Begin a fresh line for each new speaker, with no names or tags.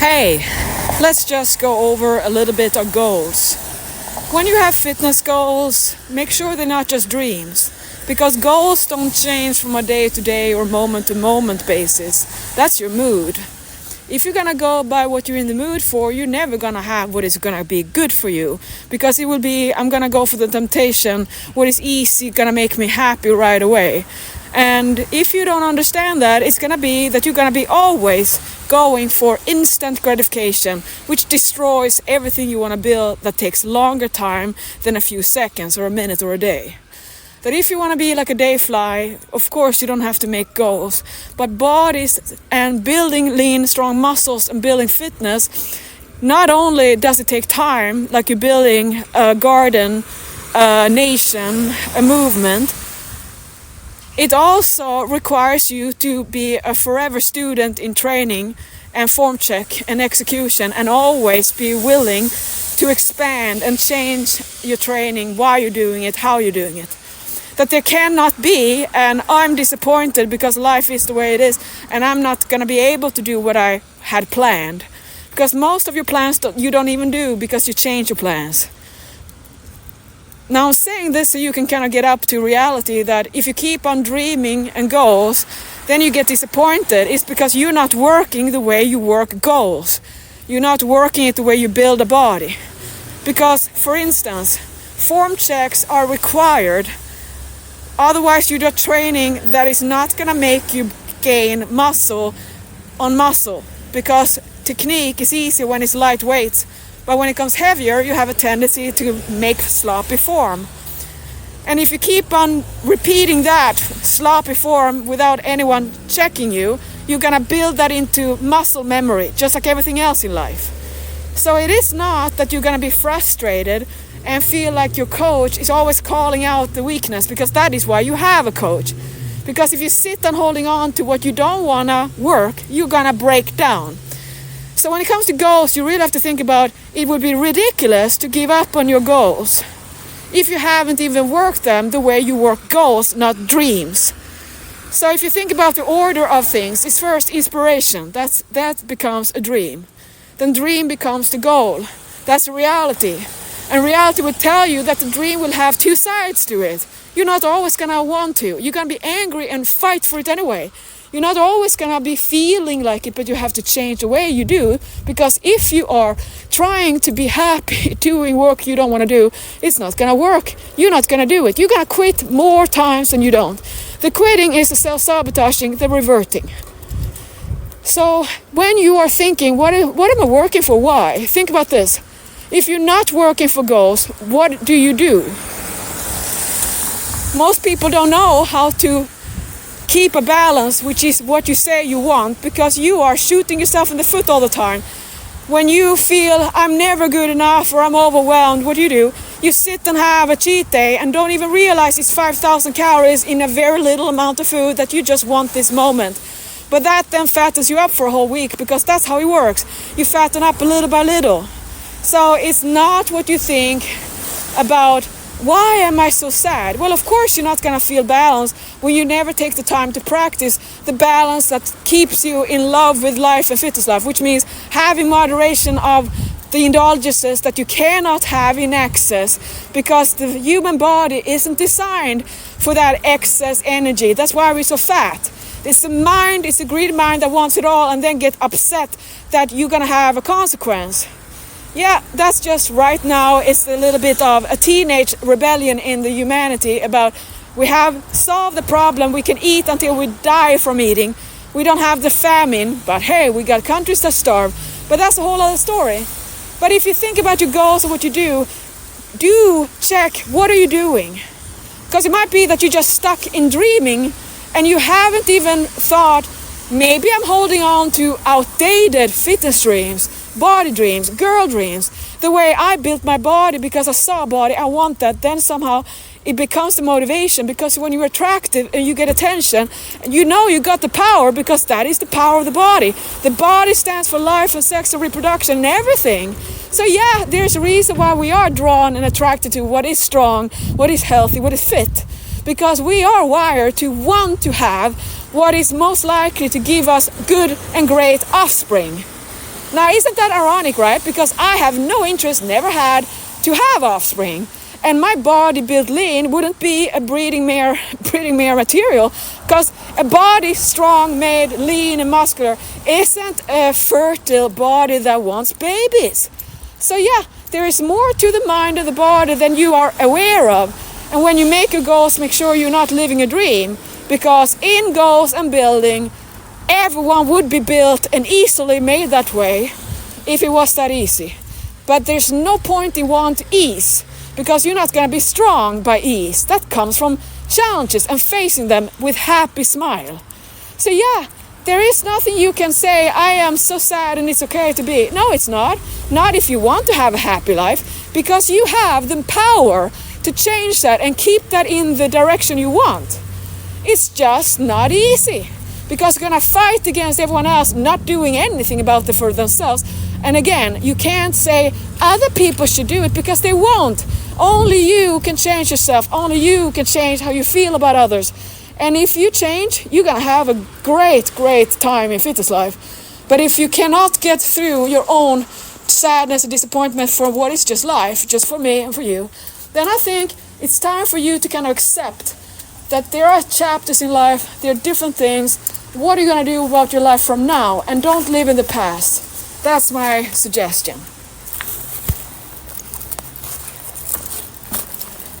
Hey, let's just go over a little bit of goals. When you have fitness goals, make sure they're not just dreams, because goals don't change from a day to day or moment to moment basis. That's your mood. If you're gonna go by what you're in the mood for, you're never gonna have what is gonna be good for you, because it will be, I'm gonna go for the temptation, what is easy, gonna make me happy right away. And if you don't understand that, it's gonna be that you're gonna be always going for instant gratification, which destroys everything you want to build that takes longer time than a few seconds or a minute or a day. That if you want to be like a day fly, of course you don't have to make goals, but bodies and building lean, strong muscles and building fitness, not only does it take time, like you're building a garden, a nation, a movement, it also requires you to be a forever student in training and form check and execution, and always be willing to expand and change your training, why you're doing it, how you're doing it. That there cannot be, and I'm disappointed because life is the way it is, and I'm not going to be able to do what I had planned. Because most of your plans you don't even do because you change your plans. Now I'm saying this so you can kind of get up to reality that if you keep on dreaming and goals, then you get disappointed. It's because you're not working the way you work goals. You're not working it the way you build a body. Because, for instance, form checks are required. Otherwise, you're just training that is not going to make you gain muscle on muscle. Because technique is easy when it's lightweight. But when it comes heavier, you have a tendency to make sloppy form. And if you keep on repeating that sloppy form without anyone checking you, you're going to build that into muscle memory, just like everything else in life. So it is not that you're going to be frustrated and feel like your coach is always calling out the weakness, because that is why you have a coach. Because if you sit on holding on to what you don't want to work, you're going to break down. So when it comes to goals, you really have to think about, it would be ridiculous to give up on your goals if you haven't even worked them the way you work goals, not dreams. So if you think about the order of things, it's first inspiration. That becomes a dream. Then dream becomes the goal. That's reality. And reality will tell you that the dream will have two sides to it. You're not always going to want to. You're going to be angry and fight for it anyway. You're not always going to be feeling like it, but you have to change the way you do. Because if you are trying to be happy doing work you don't want to do, it's not going to work. You're not going to do it. You're going to quit more times than you don't. The quitting is the self-sabotaging, the reverting. So when you are thinking, what am I working for? Why? Think about this. If you're not working for goals, what do you do? Most people don't know how to keep a balance, which is what you say you want, because you are shooting yourself in the foot all the time. When you feel I'm never good enough or I'm overwhelmed, what do? You sit and have a cheat day and don't even realize it's 5,000 calories in a very little amount of food that you just want this moment. But that then fattens you up for a whole week, because that's how it works. You fatten up a little by little. So it's not what you think about, why am I so sad? Well, of course you're not going to feel balanced when you never take the time to practice the balance that keeps you in love with life and fitness life, which means having moderation of the indulgences that you cannot have in excess, because the human body isn't designed for that excess energy. That's why we're so fat. It's the mind, it's a greedy mind that wants it all and then get upset that you're going to have a consequence. Yeah, that's just right now, it's a little bit of a teenage rebellion in the humanity about, we have solved the problem, we can eat until we die from eating. We don't have the famine, but hey, we got countries that starve. But that's a whole other story. But if you think about your goals and what you do check, what are you doing? Because it might be that you're just stuck in dreaming and you haven't even thought, maybe I'm holding on to outdated fitness dreams, body dreams, girl dreams, the way I built my body because I saw a body, I want that. Then somehow it becomes the motivation, because when you're attractive and you get attention, you know you got the power, because that is the power of the body. The body stands for life and sex and reproduction and everything. So yeah, there's a reason why we are drawn and attracted to what is strong, what is healthy, what is fit. Because we are wired to want to have what is most likely to give us good and great offspring. Now, isn't that ironic, right? Because I have no interest, never had, to have offspring. And my body built lean wouldn't be a breeding mare material, because a body strong, made lean and muscular isn't a fertile body that wants babies. So yeah, there is more to the mind of the body than you are aware of. And when you make your goals, make sure you're not living a dream, because in goals and building, everyone would be built and easily made that way if it was that easy. But there's no point in want ease, because you're not going to be strong by ease. That comes from challenges and facing them with happy smile. So yeah, there is nothing you can say, I am so sad and it's okay to be. No, it's not. Not if you want to have a happy life, because you have the power to change that and keep that in the direction you want. It's just not easy, because you're going to fight against everyone else not doing anything about it for themselves. And again, you can't say other people should do it, because they won't. Only you can change yourself. Only you can change how you feel about others. And if you change, you're going to have a great, great time in fitness life. But if you cannot get through your own sadness and disappointment for what is just life, just for me and for you, then I think it's time for you to kind of accept that there are chapters in life, there are different things. What are you going to do about your life from now? And don't live in the past. That's my suggestion.